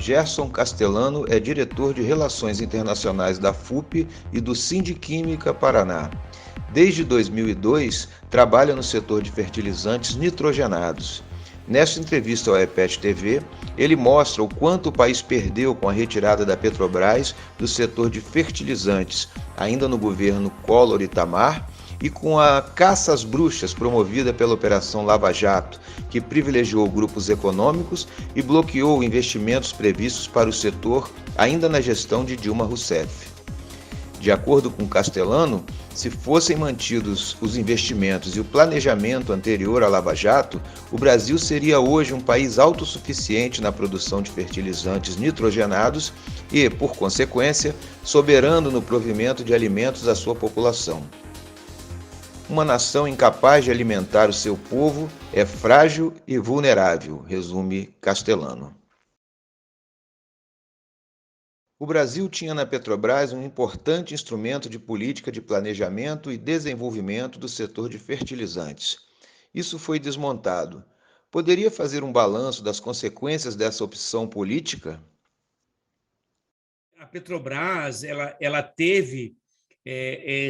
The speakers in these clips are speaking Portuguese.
Gerson Castellano é diretor de Relações Internacionais da FUP e do Sindiquímica Paraná. Desde 2002, trabalha no setor de fertilizantes nitrogenados. Nesta entrevista ao EPET TV, ele mostra o quanto o país perdeu com a retirada da Petrobras do setor de fertilizantes, ainda no governo Collor-Itamar, e com a caça às bruxas promovida pela Operação Lava Jato, que privilegiou grupos econômicos e bloqueou investimentos previstos para o setor ainda na gestão de Dilma Rousseff. De acordo com Castellano, se fossem mantidos os investimentos e o planejamento anterior à Lava Jato, o Brasil seria hoje um país autossuficiente na produção de fertilizantes nitrogenados e, por consequência, soberano no provimento de alimentos à sua população. Uma nação incapaz de alimentar o seu povo é frágil e vulnerável, resume Castellano. O Brasil tinha na Petrobras um importante instrumento de política de planejamento e desenvolvimento do setor de fertilizantes. Isso foi desmontado. Poderia fazer um balanço das consequências dessa opção política? A Petrobras ela teve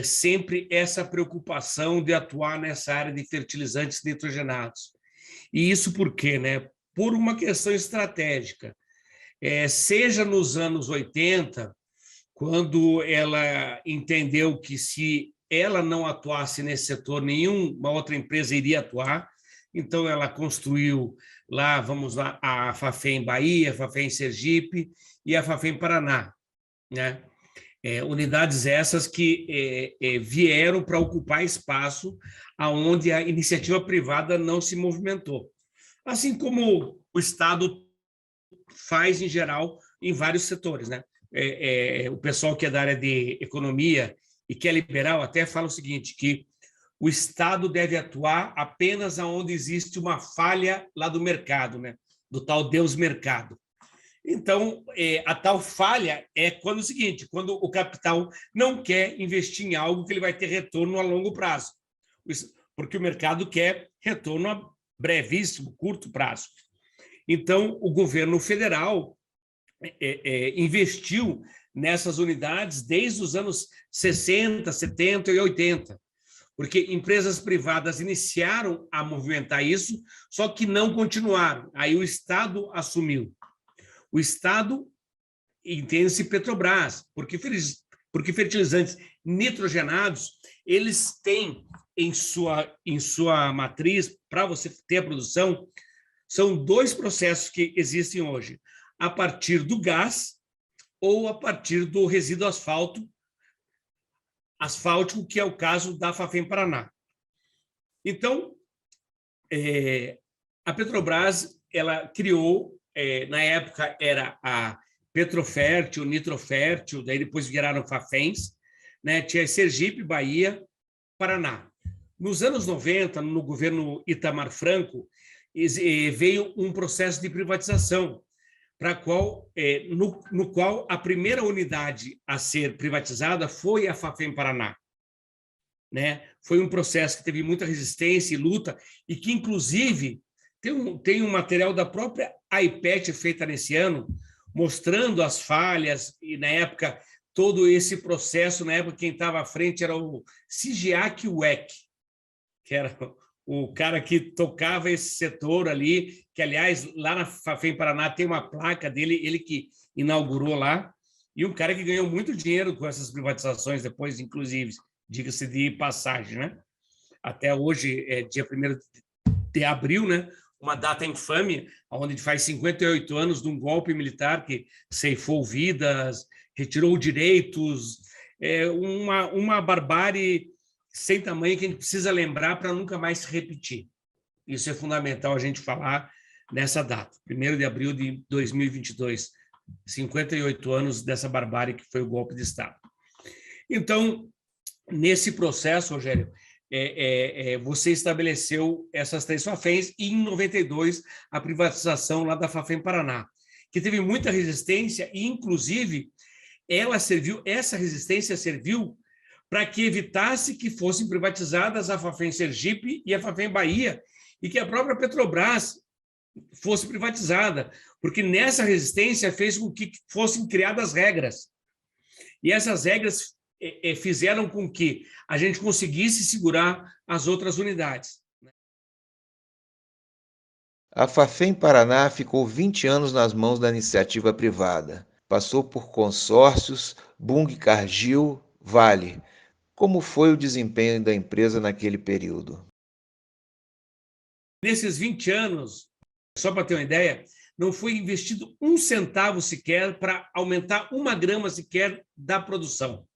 sempre essa preocupação de atuar nessa área de fertilizantes nitrogenados. E isso por quê? Por uma questão estratégica. Seja nos anos 80, quando ela entendeu que se ela não atuasse nesse setor, nenhuma outra empresa iria atuar, então ela construiu lá, a Fafem Bahia, a Fafem Sergipe e a Fafem Paraná, né? Unidades essas que vieram para ocupar espaço aonde a iniciativa privada não se movimentou. Assim como o Estado faz, em geral, em vários setores, né? O pessoal que é da área de economia e que é liberal até fala o seguinte, que o Estado deve atuar apenas onde existe uma falha lá do mercado, né? Do tal Deus mercado. Então, a tal falha é quando quando o capital não quer investir em algo que ele vai ter retorno a longo prazo, porque o mercado quer retorno a brevíssimo, curto prazo. Então, o governo federal investiu nessas unidades desde os anos 60, 70 e 80, porque empresas privadas iniciaram a movimentar isso, só que não continuaram. Aí o Estado assumiu. O Estado entende-se Petrobras, porque fertilizantes nitrogenados, eles têm em sua matriz, para você ter a produção, são dois processos que existem hoje, a partir do gás ou a partir do resíduo asfáltico, que é o caso da Fafem Paraná. Então, a Petrobras ela criou, na época era a Petrofértil, Nitrofértil, daí depois viraram Fafens, né? Tinha Sergipe, Bahia, Paraná. Nos anos 90, no governo Itamar Franco, veio um processo de privatização, no qual a primeira unidade a ser privatizada foi a Fafem Paraná, né? Foi um processo que teve muita resistência e luta, e que, inclusive, tem um material da própria AIPET feita nesse ano, mostrando as falhas, e, na época, todo esse processo, na época, quem estava à frente era o Sigiac Weck, que era o cara que tocava esse setor ali, que, aliás, lá na Fafem Paraná tem uma placa dele, ele que inaugurou lá, e um cara que ganhou muito dinheiro com essas privatizações depois, inclusive, diga-se de passagem, né? Até hoje, dia 1º de abril, né? Uma data infame, onde faz 58 anos de um golpe militar que ceifou vidas, retirou direitos, uma barbárie sem tamanho que a gente precisa lembrar para nunca mais se repetir. Isso é fundamental a gente falar nessa data, 1º de abril de 2022, 58 anos dessa barbárie que foi o golpe de Estado. Então, nesse processo, Rogério, você estabeleceu essas 3 Fafens e, em 92, a privatização lá da Fafem Paraná, que teve muita resistência e, inclusive, essa resistência serviu para que evitasse que fossem privatizadas a Fafem Sergipe e a Fafem Bahia, e que a própria Petrobras fosse privatizada, porque nessa resistência fez com que fossem criadas regras. E essas regras fizeram com que a gente conseguisse segurar as outras unidades. A Fafem Paraná ficou 20 anos nas mãos da iniciativa privada. Passou por consórcios, Bung Cargill, Vale. Como foi o desempenho da empresa naquele período? Nesses 20 anos, só para ter uma ideia, não foi investido um centavo sequer para aumentar uma grama sequer da produção.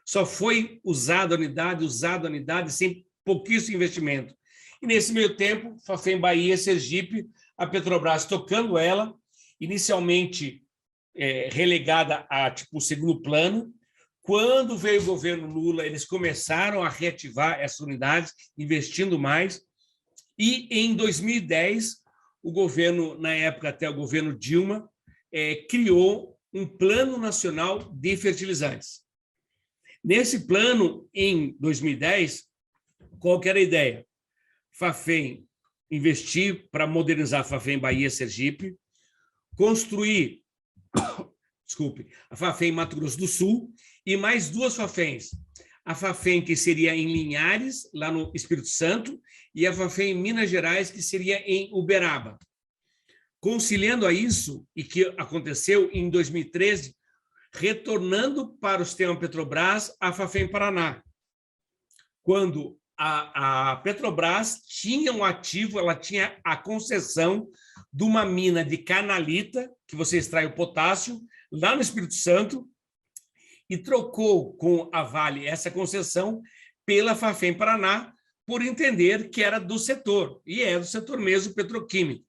Só foi usada a unidade, sem pouquíssimo investimento. E nesse meio tempo, Fafem Bahia, Sergipe, a Petrobras tocando ela, inicialmente relegada a tipo segundo plano. Quando veio o governo Lula, eles começaram a reativar essas unidades, investindo mais. E em 2010, o governo, na época até o governo Dilma, criou um plano nacional de fertilizantes. Nesse plano, em 2010, qual que era a ideia? Fafem investir para modernizar a Fafem Bahia Sergipe, construir, a Fafem Mato Grosso do Sul e mais duas Fafens. A Fafem, que seria em Linhares, lá no Espírito Santo, e a Fafem em Minas Gerais, que seria em Uberaba. Conciliando a isso, e que aconteceu em 2013, retornando para o sistema Petrobras a Fafem Paraná, quando a Petrobras tinha um ativo, ela tinha a concessão de uma mina de canalita, que você extrai o potássio, lá no Espírito Santo, e trocou com a Vale essa concessão pela Fafem Paraná, por entender que era do setor, e é do setor mesmo petroquímico.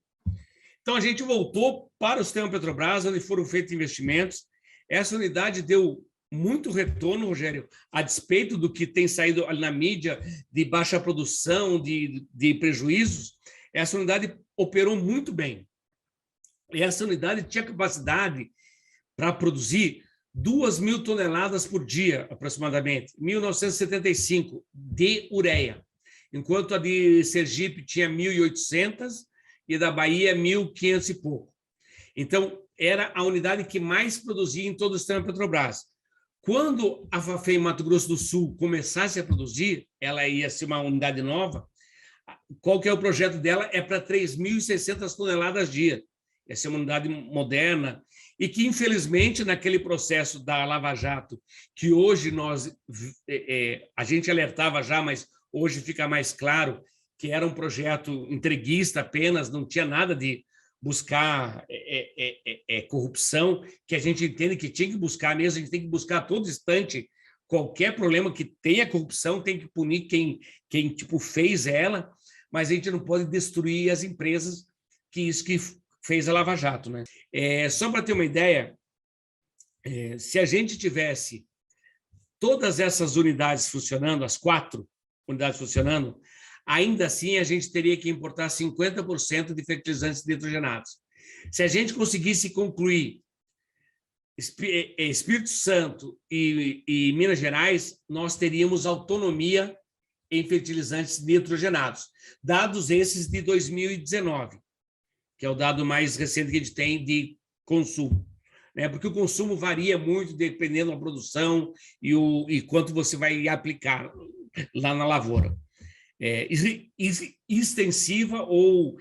Então, a gente voltou para o sistema Petrobras, onde foram feitos investimentos. Essa unidade deu muito retorno, Rogério, a despeito do que tem saído na mídia de baixa produção, de prejuízos. Essa unidade operou muito bem. E essa unidade tinha capacidade para produzir 2.000 toneladas por dia, aproximadamente, 1975, de ureia, enquanto a de Sergipe tinha 1.800 e da Bahia 1.500 e pouco. Então, era a unidade que mais produzia em todo o sistema Petrobras. Quando a Fafem Mato Grosso do Sul começasse a produzir, ela ia ser uma unidade nova. Qual que é o projeto dela? É para 3.600 toneladas dia. Ia ser uma unidade moderna e que, infelizmente, naquele processo da Lava Jato, que hoje a gente alertava já, mas hoje fica mais claro que era um projeto entreguista apenas, não tinha nada de buscar corrupção, que a gente entende que tinha que buscar mesmo, a gente tem que buscar a todo instante qualquer problema que tenha corrupção, tem que punir quem tipo, fez ela, mas a gente não pode destruir as empresas que fez a Lava Jato. Né? Só para ter uma ideia, se a gente tivesse todas essas unidades funcionando, as 4 unidades funcionando, ainda assim a gente teria que importar 50% de fertilizantes nitrogenados. Se a gente conseguisse concluir Espírito Santo e Minas Gerais, nós teríamos autonomia em fertilizantes nitrogenados, dados esses de 2019, que é o dado mais recente que a gente tem de consumo. Porque o consumo varia muito dependendo da produção e quanto você vai aplicar lá na lavoura. Extensiva ou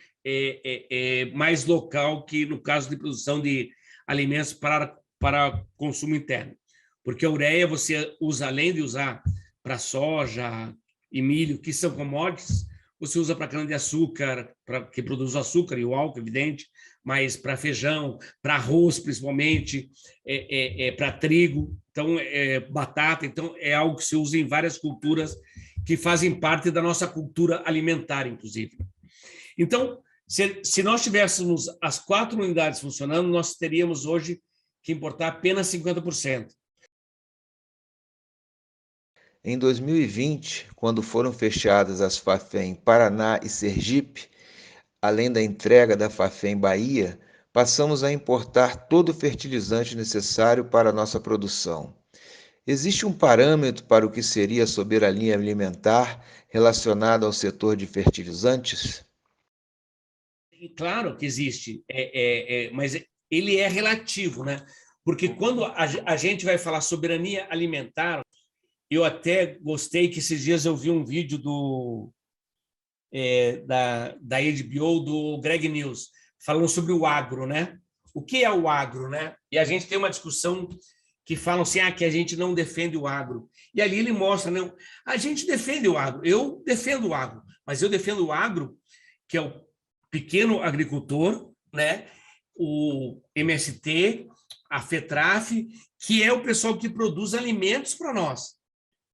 mais local, que no caso de produção de alimentos para consumo interno. Porque a ureia você usa, além de usar para soja e milho, que são commodities, você usa para cana-de-açúcar, que produz o açúcar e o álcool, evidente, mas para feijão, para arroz, principalmente, para trigo, então, batata. Então, é algo que se usa em várias culturas que fazem parte da nossa cultura alimentar, inclusive. Então, se nós tivéssemos as 4 unidades funcionando, nós teríamos hoje que importar apenas 50%. Em 2020, quando foram fechadas as Fafem Paraná e Sergipe, além da entrega da Fafem Bahia, passamos a importar todo o fertilizante necessário para a nossa produção. Existe um parâmetro para o que seria a soberania alimentar relacionada ao setor de fertilizantes? claro que existe, mas ele é relativo, né? Porque quando a gente vai falar soberania alimentar, eu até gostei que esses dias eu vi um vídeo da HBO, do Greg News, falando sobre o agro, né? O que é o agro, né? E a gente tem uma discussão que falam assim, que a gente não defende o agro. E ali ele mostra, né? A gente defende o agro, eu defendo o agro, mas eu defendo o agro, que é o pequeno agricultor, né? O MST, a FETRAF, que é o pessoal que produz alimentos para nós,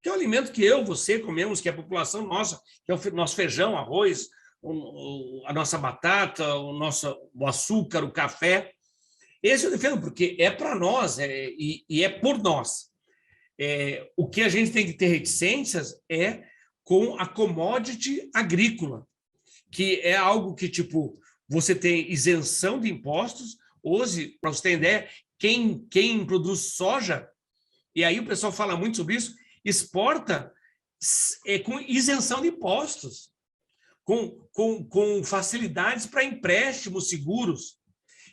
que é o alimento que eu, você comemos, que é a população nossa, que é o nosso feijão, arroz, a nossa batata, o açúcar, o café. Esse eu defendo porque é para nós e é por nós. O que a gente tem que ter reticências é com a commodity agrícola, que é algo que, tipo, você tem isenção de impostos. Hoje, para você ter ideia, quem produz soja, e aí o pessoal fala muito sobre isso, exporta com isenção de impostos, com facilidades para empréstimos seguros.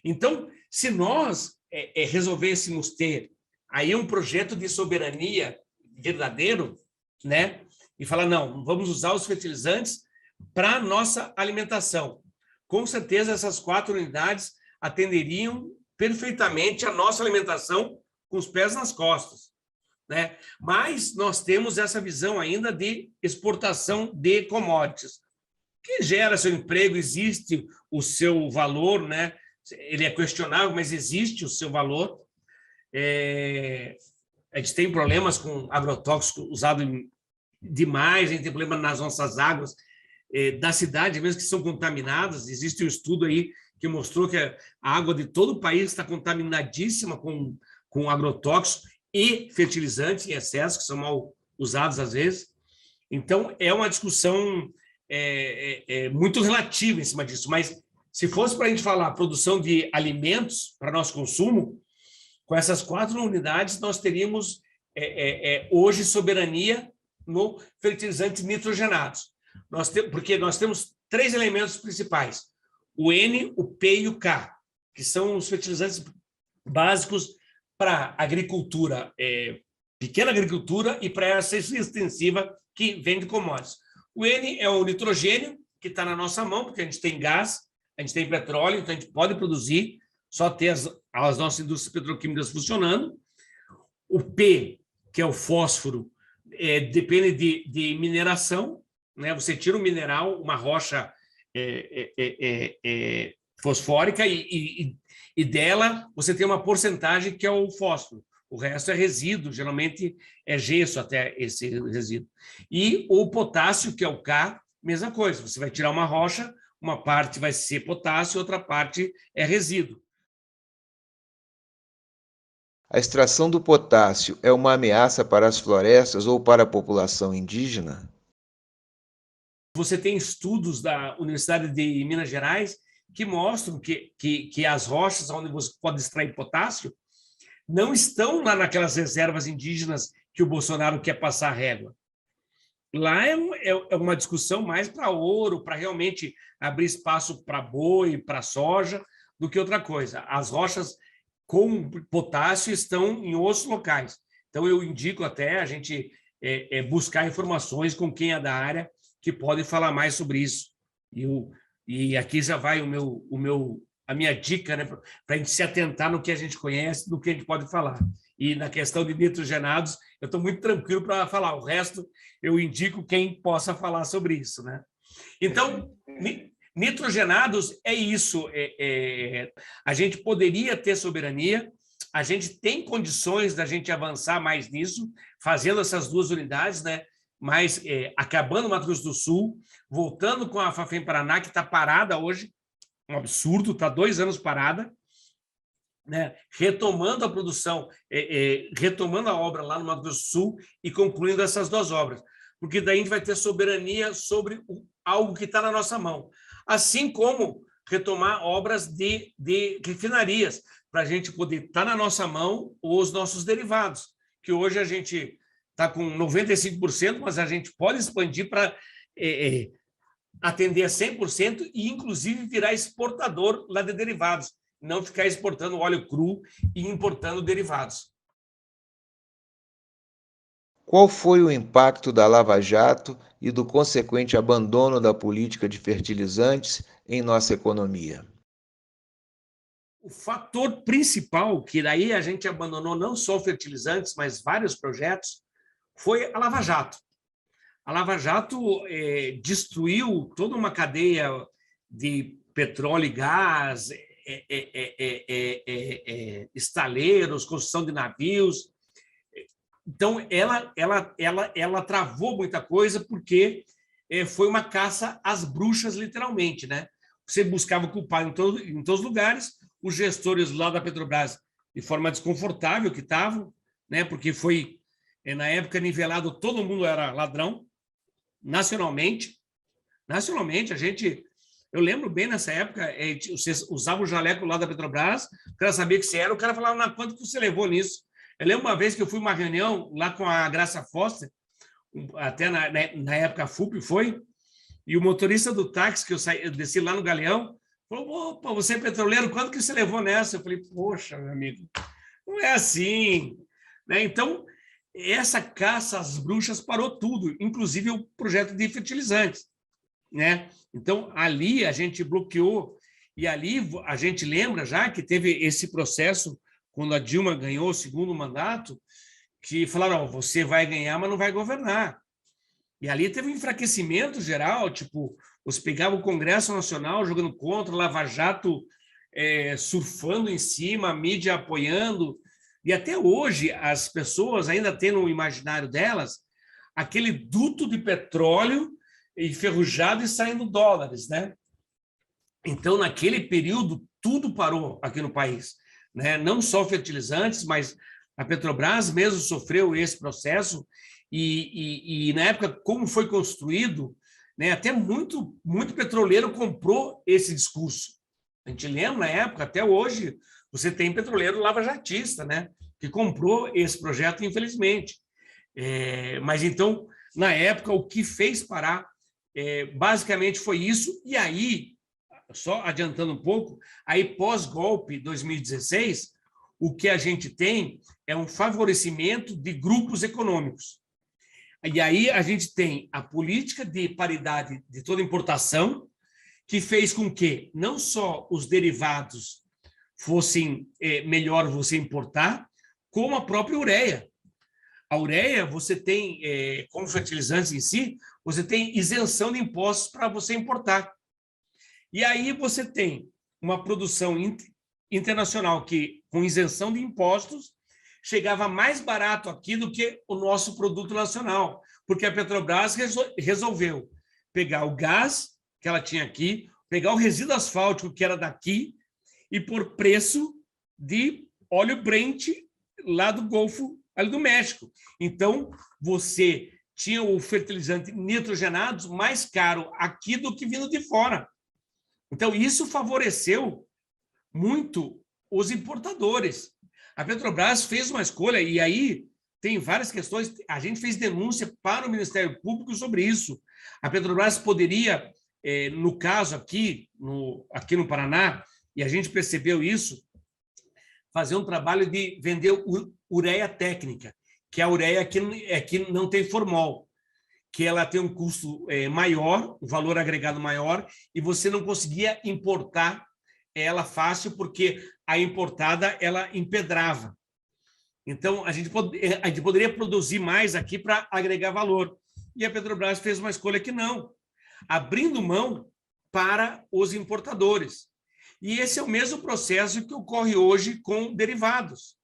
Então, se nós resolvêssemos ter aí um projeto de soberania verdadeiro, né, e falar, não, vamos usar os fertilizantes para a nossa alimentação, com certeza essas 4 unidades atenderiam perfeitamente a nossa alimentação com os pés nas costas, né? Mas nós temos essa visão ainda de exportação de commodities, que gera seu emprego, existe o seu valor, né? Ele é questionável, mas existe o seu valor. A gente tem problemas com agrotóxico usado demais, a gente tem problema nas nossas águas da cidade, mesmo que são contaminadas. Existe um estudo aí que mostrou que a água de todo o país está contaminadíssima com agrotóxicos e fertilizantes em excesso, que são mal usados às vezes. Então, é uma discussão muito relativa em cima disso, mas se fosse para a gente falar produção de alimentos para nosso consumo, com essas 4 unidades, nós teríamos hoje soberania no fertilizantes nitrogenados. Porque nós temos 3 elementos principais, o N, o P e o K, que são os fertilizantes básicos para agricultura, pequena agricultura, e para essa extensiva que vem de commodities. O N é o nitrogênio, que está na nossa mão, porque a gente tem gás, a gente tem petróleo, então a gente pode produzir, só ter as nossas indústrias petroquímicas funcionando. O P, que é o fósforo, depende de mineração, né? Você tira um mineral, uma rocha fosfórica, e dela você tem uma porcentagem que é o fósforo. O resto é resíduo, geralmente é gesso até esse resíduo. E o potássio, que é o K, mesma coisa. Você vai tirar uma rocha, uma parte vai ser potássio, outra parte é resíduo. A extração do potássio é uma ameaça para as florestas ou para a população indígena? Você tem estudos da Universidade de Minas Gerais que mostram que as rochas onde você pode extrair potássio não estão lá naquelas reservas indígenas que o Bolsonaro quer passar a régua. Lá é uma discussão mais para ouro, para realmente abrir espaço para boi, para soja, do que outra coisa. As rochas com potássio estão em outros locais. Então, eu indico até a gente buscar informações com quem é da área que pode falar mais sobre isso. E aqui já vai a minha dica, né, para a gente se atentar no que a gente conhece, no que a gente pode falar. E na questão de nitrogenados, eu estou muito tranquilo para falar. O resto, eu indico quem possa falar sobre isso, né? Então, nitrogenados é isso. A gente poderia ter soberania, a gente tem condições da gente avançar mais nisso, fazendo essas 2 unidades, né? Mas acabando o Mato Grosso do Sul, voltando com a Fafem Paraná, que está parada hoje, um absurdo, está 2 anos parada, né? Retomando a produção, retomando a obra lá no Mato Grosso do Sul e concluindo essas 2 obras, porque daí a gente vai ter soberania sobre algo que está na nossa mão, assim como retomar obras de refinarias, para a gente poder estar na nossa mão os nossos derivados, que hoje a gente está com 95%, mas a gente pode expandir para atender a 100% e, inclusive, virar exportador lá de derivados, não ficar exportando óleo cru e importando derivados. Qual foi o impacto da Lava Jato e do consequente abandono da política de fertilizantes em nossa economia? O fator principal, que daí a gente abandonou não só fertilizantes, mas vários projetos, foi a Lava Jato. A Lava Jato destruiu toda uma cadeia de petróleo e gás, estaleiros, construção de navios. Então, ela travou muita coisa porque foi uma caça às bruxas, literalmente, né? Você buscava culpar em todos os lugares, os gestores lá da Petrobras, de forma desconfortável que estavam, né? Porque foi, na época, nivelado, todo mundo era ladrão, nacionalmente. Nacionalmente, eu lembro bem nessa época, você usava o jaleco lá da Petrobras, o cara sabia que você era, o cara falava, na quanto que você levou nisso? Eu lembro uma vez que eu fui uma reunião lá com a Graça Foster, até na época a FUP foi, e o motorista do táxi, que eu desci lá no Galeão, falou, opa, você é petroleiro, quanto que você levou nessa? Eu falei, poxa, meu amigo, não é assim. Né? Então, essa caça às bruxas parou tudo, inclusive o projeto de fertilizantes. Né? Então, ali a gente bloqueou, e ali a gente lembra já que teve esse processo, quando a Dilma ganhou o segundo mandato, que falaram, oh, você vai ganhar, mas não vai governar. E ali teve um enfraquecimento geral, tipo, você pegava o Congresso Nacional jogando contra, Lava Jato surfando em cima, a mídia apoiando, e até hoje as pessoas ainda têm no imaginário delas aquele duto de petróleo enferrujado e saindo dólares, né? Então, naquele período, tudo parou aqui no país, né? Não só fertilizantes, mas a Petrobras mesmo sofreu esse processo e na época, como foi construído, né, até muito petroleiro comprou esse discurso. A gente lembra, na época, até hoje, você tem petroleiro lavajatista, né, que comprou esse projeto, infelizmente. Mas, então, na época, o que fez parar, basicamente, foi isso. E aí, só adiantando um pouco, aí pós-golpe 2016, o que a gente tem é um favorecimento de grupos econômicos. E aí a gente tem a política de paridade de toda importação, que fez com que não só os derivados fossem melhor você importar, como a própria ureia. A ureia, você tem, como fertilizantes em si, você tem isenção de impostos para você importar. E aí você tem uma produção internacional que, com isenção de impostos, chegava mais barato aqui do que o nosso produto nacional, porque a Petrobras resolveu pegar o gás que ela tinha aqui, pegar o resíduo asfáltico que era daqui e por preço de óleo Brent lá do Golfo, ali do México. Então, você tinha o fertilizante nitrogenado mais caro aqui do que vindo de fora. Então, isso favoreceu muito os importadores. A Petrobras fez uma escolha, e aí tem várias questões. A gente fez denúncia para o Ministério Público sobre isso. A Petrobras poderia, no caso aqui no Paraná, e a gente percebeu isso, fazer um trabalho de vender ureia técnica, que é a ureia que não tem formol, que ela tem um custo maior, um valor agregado maior, e você não conseguia importar ela fácil, porque a importada ela empedrava. Então, a gente poderia produzir mais aqui para agregar valor. E a Petrobras fez uma escolha que não, abrindo mão para os importadores. E esse é o mesmo processo que ocorre hoje com derivados,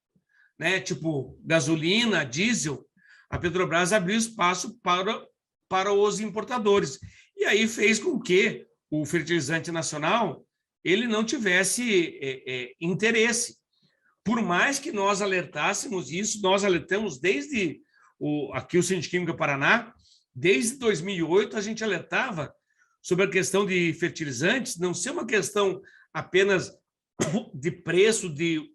né? Tipo gasolina, diesel. A Petrobras abriu espaço para os importadores. E aí fez com que o fertilizante nacional ele não tivesse interesse. Por mais que nós alertássemos isso, nós alertamos desde aqui o Sindquímica Paraná, desde 2008 a gente alertava sobre a questão de fertilizantes, não ser uma questão apenas de preço de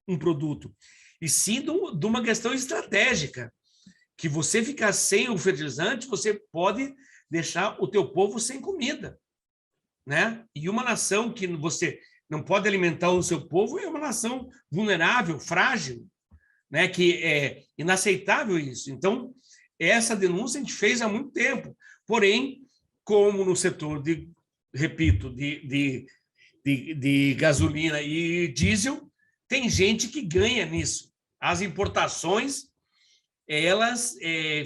um produto, e sim de uma questão estratégica, que você ficar sem o fertilizante, você pode deixar o teu povo sem comida, né? E uma nação que você não pode alimentar o seu povo é uma nação vulnerável, frágil, né? Que é inaceitável isso. Então, essa denúncia a gente fez há muito tempo. Porém, como no setor de, repito, de gasolina e diesel, tem gente que ganha nisso. As importações, elas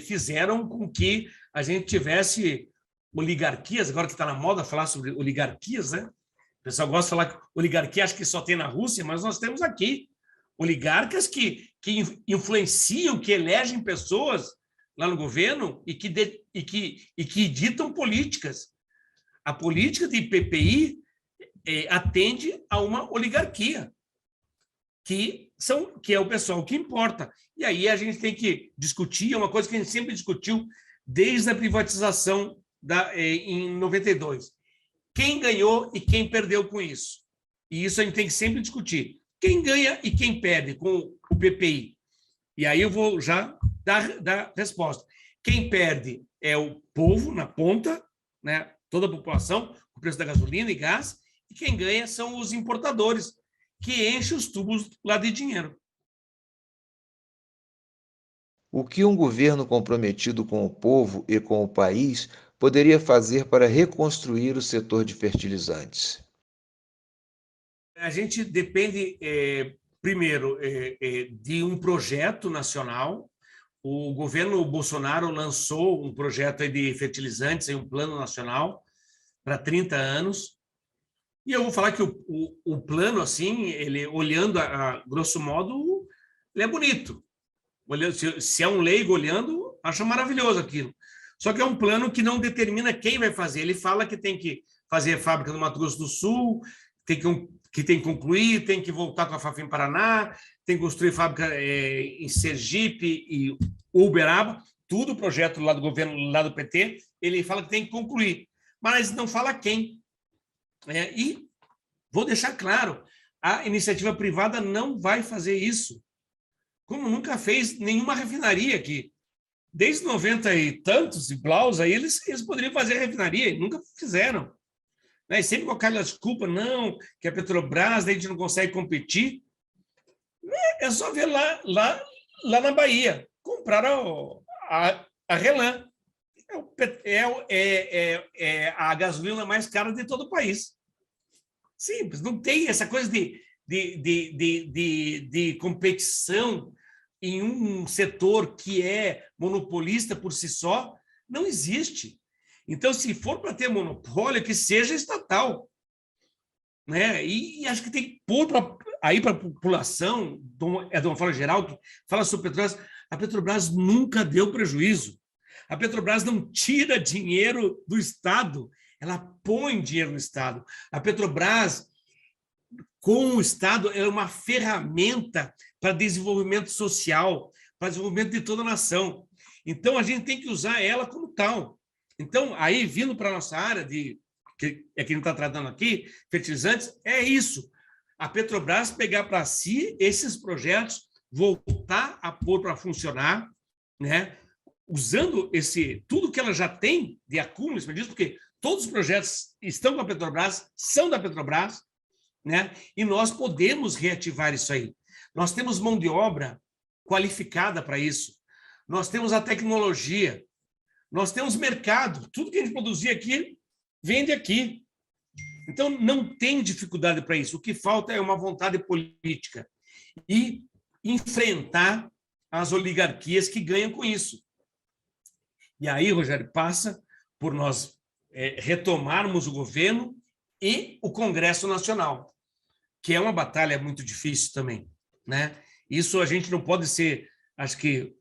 fizeram com que a gente tivesse oligarquias, agora que está na moda falar sobre oligarquias, né? O pessoal gosta de falar que oligarquia acho que só tem na Rússia, mas nós temos aqui oligarcas que influenciam, que elegem pessoas lá no governo e que ditam políticas. A política de PPI atende a uma oligarquia, que é o pessoal que importa. E aí a gente tem que discutir, é uma coisa que a gente sempre discutiu desde a privatização em 92. Quem ganhou e quem perdeu com isso? E isso a gente tem que sempre discutir. Quem ganha e quem perde com o PPI? E aí eu vou já dar resposta. Quem perde é o povo na ponta, né? Toda a população, o preço da gasolina e gás, e quem ganha são os importadores, que enchem os tubos lá de dinheiro. O que um governo comprometido com o povo e com o país poderia fazer para reconstruir o setor de fertilizantes? A gente depende, primeiro, de um projeto nacional. O governo Bolsonaro lançou um projeto de fertilizantes, um plano nacional para 30 anos. E eu vou falar que o plano, assim, ele olhando a grosso modo, ele é bonito. Se é um leigo olhando, acha maravilhoso aquilo. Só que é um plano que não determina quem vai fazer. Ele fala que tem que fazer fábrica no Mato Grosso do Sul, que tem que concluir, tem que voltar com a FAFEM Paraná, tem que construir fábrica em Sergipe e Uberaba, tudo projeto lá do governo, lá do PT, ele fala que tem que concluir, mas não fala quem. E vou deixar claro, a iniciativa privada não vai fazer isso, como nunca fez nenhuma refinaria aqui. Desde 90 e tantos, e blaus, aí eles poderiam fazer refinaria, e nunca fizeram. E sempre com aquela desculpa, não, que a Petrobras, a gente não consegue competir. É só ver lá na Bahia, compraram a Relan. É a gasolina mais cara de todo o país. Simples, não tem essa coisa de competição em um setor que é monopolista por si só, não existe. Então, se for para ter monopólio, que seja estatal. Né? E acho que tem que pôr aí para a população, de uma forma geral, que fala sobre Petrobras, a Petrobras nunca deu prejuízo. A Petrobras não tira dinheiro do Estado, ela põe dinheiro no Estado. A Petrobras, com o Estado, é uma ferramenta para desenvolvimento social, para desenvolvimento de toda a nação. Então, a gente tem que usar ela como tal. Então, aí, vindo para a nossa área, que a gente está tratando aqui, fertilizantes, é isso. A Petrobras pegar para si esses projetos, voltar a pôr para funcionar, né? Usando tudo que ela já tem de acúmulo, porque todos os projetos estão com a Petrobras, são da Petrobras, né? E nós podemos reativar isso aí. Nós temos mão de obra qualificada para isso. Nós temos a tecnologia, nós temos mercado. Tudo que a gente produzir aqui, vende aqui. Então, não tem dificuldade para isso. O que falta é uma vontade política e enfrentar as oligarquias que ganham com isso. E aí, Rogério, passa por nós retomarmos o governo e o Congresso Nacional, que é uma batalha muito difícil também, né? Isso a gente não pode ser, acho que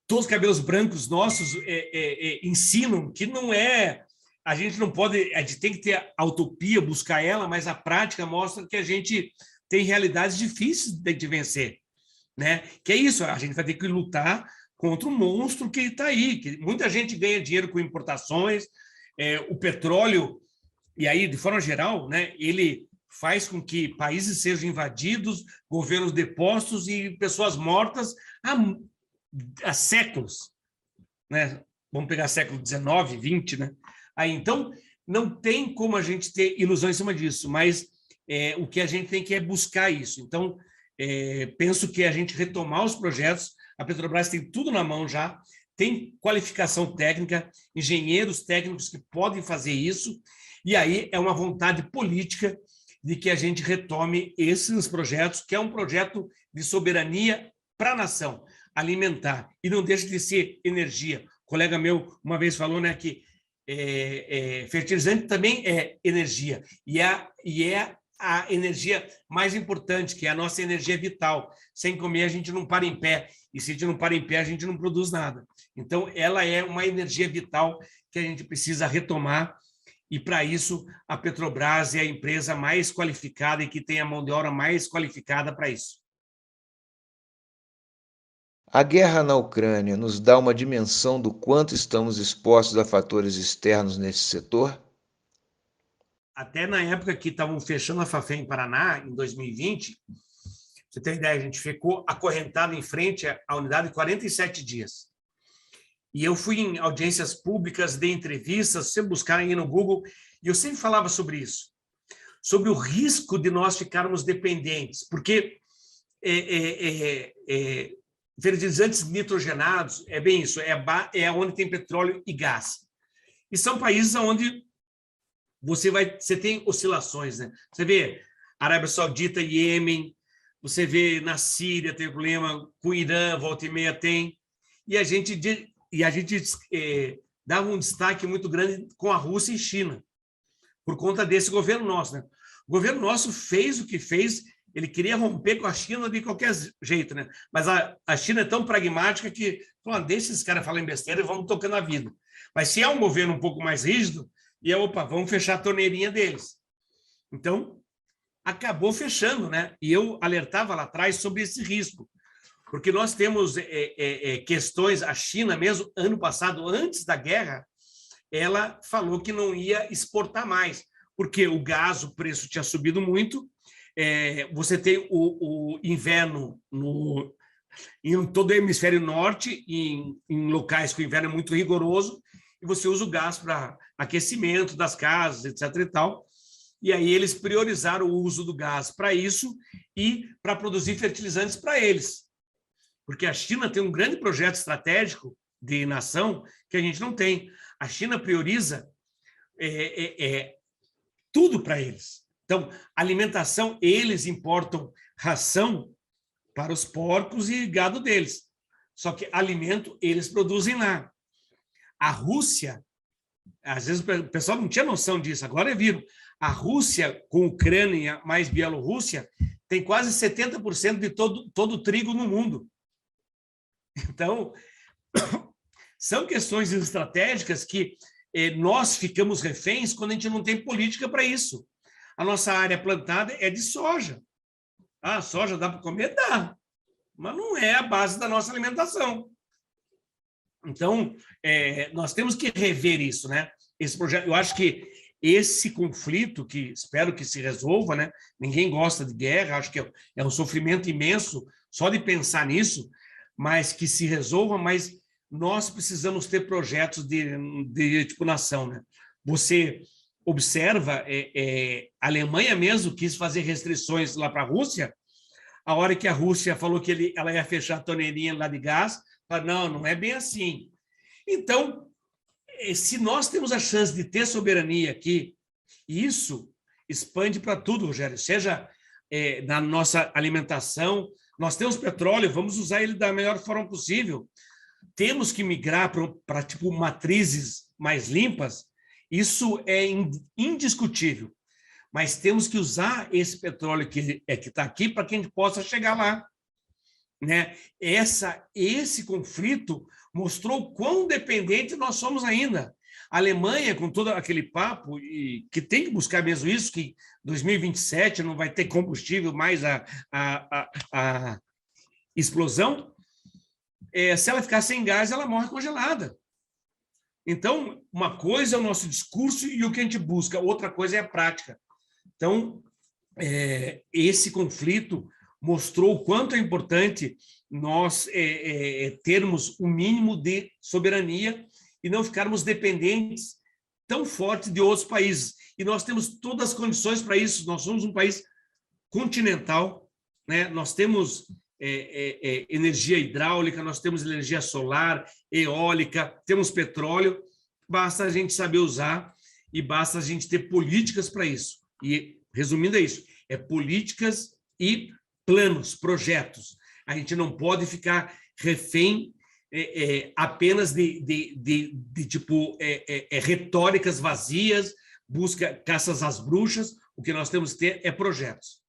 todos os cabelos brancos nossos ensinam que não é, a gente não pode, a gente tem que ter a utopia, buscar ela, mas a prática mostra que a gente tem realidades difíceis de vencer, né? Que é isso, a gente vai ter que lutar contra um monstro que está aí, que muita gente ganha dinheiro com importações, o petróleo, e aí, de forma geral, né, ele faz com que países sejam invadidos, governos depostos e pessoas mortas há séculos, né? vamos pegar século XIX, XX, né? Aí, então, não tem como a gente ter ilusão em cima disso, mas o que a gente tem que é buscar isso. Então, penso que a gente retomar os projetos, a Petrobras tem tudo na mão já, tem qualificação técnica, engenheiros técnicos que podem fazer isso, e aí é uma vontade política de que a gente retome esses projetos, que é um projeto de soberania para a nação, alimentar, e não deixa de ser energia. Um colega meu uma vez falou, né, que fertilizante também é energia, e é a energia mais importante, que é a nossa energia vital. Sem comer, a gente não para em pé, e se a gente não para em pé, a gente não produz nada. Então, ela é uma energia vital que a gente precisa retomar, e, para isso, a Petrobras é a empresa mais qualificada e que tem a mão de obra mais qualificada para isso. A guerra na Ucrânia nos dá uma dimensão do quanto estamos expostos a fatores externos nesse setor? Até na época que estavam fechando a Fafem em Paraná, em 2020, você tem ideia, a gente ficou acorrentado em frente à unidade 47 dias. E eu fui em audiências públicas, dei entrevistas, se buscarem aí no Google, e eu sempre falava sobre isso, sobre o risco de nós ficarmos dependentes, porque fertilizantes nitrogenados, é bem isso, é onde tem petróleo e gás. E são países onde você tem oscilações, né? Você vê Arábia Saudita, Iêmen, você vê na Síria tem problema, com o Irã, volta e meia tem, e a gente dava um destaque muito grande com a Rússia e China, por conta desse governo nosso, né? O governo nosso fez o que fez, ele queria romper com a China de qualquer jeito, né? Mas a China é tão pragmática que, deixa esses caras falarem besteira e vamos tocando a vida. Mas se é um governo um pouco mais rígido, vamos fechar a torneirinha deles. Então, acabou fechando, né? E eu alertava lá atrás sobre esse risco, porque nós temos questões, a China mesmo, ano passado, antes da guerra, ela falou que não ia exportar mais, porque o gás, o preço tinha subido muito, você tem o inverno em todo o hemisfério norte, em locais que o inverno é muito rigoroso, e você usa o gás para aquecimento das casas, etc. e tal. E aí eles priorizaram o uso do gás para isso e para produzir fertilizantes para eles. Porque a China tem um grande projeto estratégico de nação que a gente não tem. A China prioriza tudo para eles. Então, alimentação, eles importam ração para os porcos e gado deles. Só que alimento, eles produzem lá. A Rússia, às vezes o pessoal não tinha noção disso, agora viram. A Rússia, com Ucrânia mais Bielorrússia, tem quase 70% de todo o trigo no mundo. Então, são questões estratégicas que nós ficamos reféns quando a gente não tem política para isso. A nossa área plantada é de soja. Ah, soja dá para comer? Dá, mas não é a base da nossa alimentação. Então, nós temos que rever isso, né? Esse projeto, eu acho que esse conflito, que espero que se resolva, né? Ninguém gosta de guerra, acho que é um sofrimento imenso só de pensar nisso, mas que se resolva, mas nós precisamos ter projetos de tipo nação, né? Você observa, a Alemanha mesmo quis fazer restrições lá para a Rússia, a hora que a Rússia falou que ela ia fechar a torneirinha lá de gás, não é bem assim. Então, se nós temos a chance de ter soberania aqui, isso expande para tudo, Rogério, seja na nossa alimentação. Nós temos petróleo, vamos usar ele da melhor forma possível. Temos que migrar para tipo matrizes mais limpas, isso é indiscutível. Mas temos que usar esse petróleo que está aqui para que a gente possa chegar lá, né? Esse conflito mostrou o quão dependente nós somos ainda. A Alemanha, com todo aquele papo, e que tem que buscar mesmo isso, que em 2027 não vai ter combustível mais a explosão, se ela ficar sem gás, ela morre congelada. Então, uma coisa é o nosso discurso e o que a gente busca, outra coisa é a prática. Então, esse conflito mostrou o quanto é importante nós termos o mínimo de soberania e não ficarmos dependentes tão forte de outros países. E nós temos todas as condições para isso. Nós somos um país continental, né? Nós temos energia hidráulica, nós temos energia solar, eólica, temos petróleo. Basta a gente saber usar e basta a gente ter políticas para isso. E, resumindo, é isso. É políticas e planos, projetos. A gente não pode ficar refém apenas de retóricas vazias, caças às bruxas. O que nós temos que ter é projetos.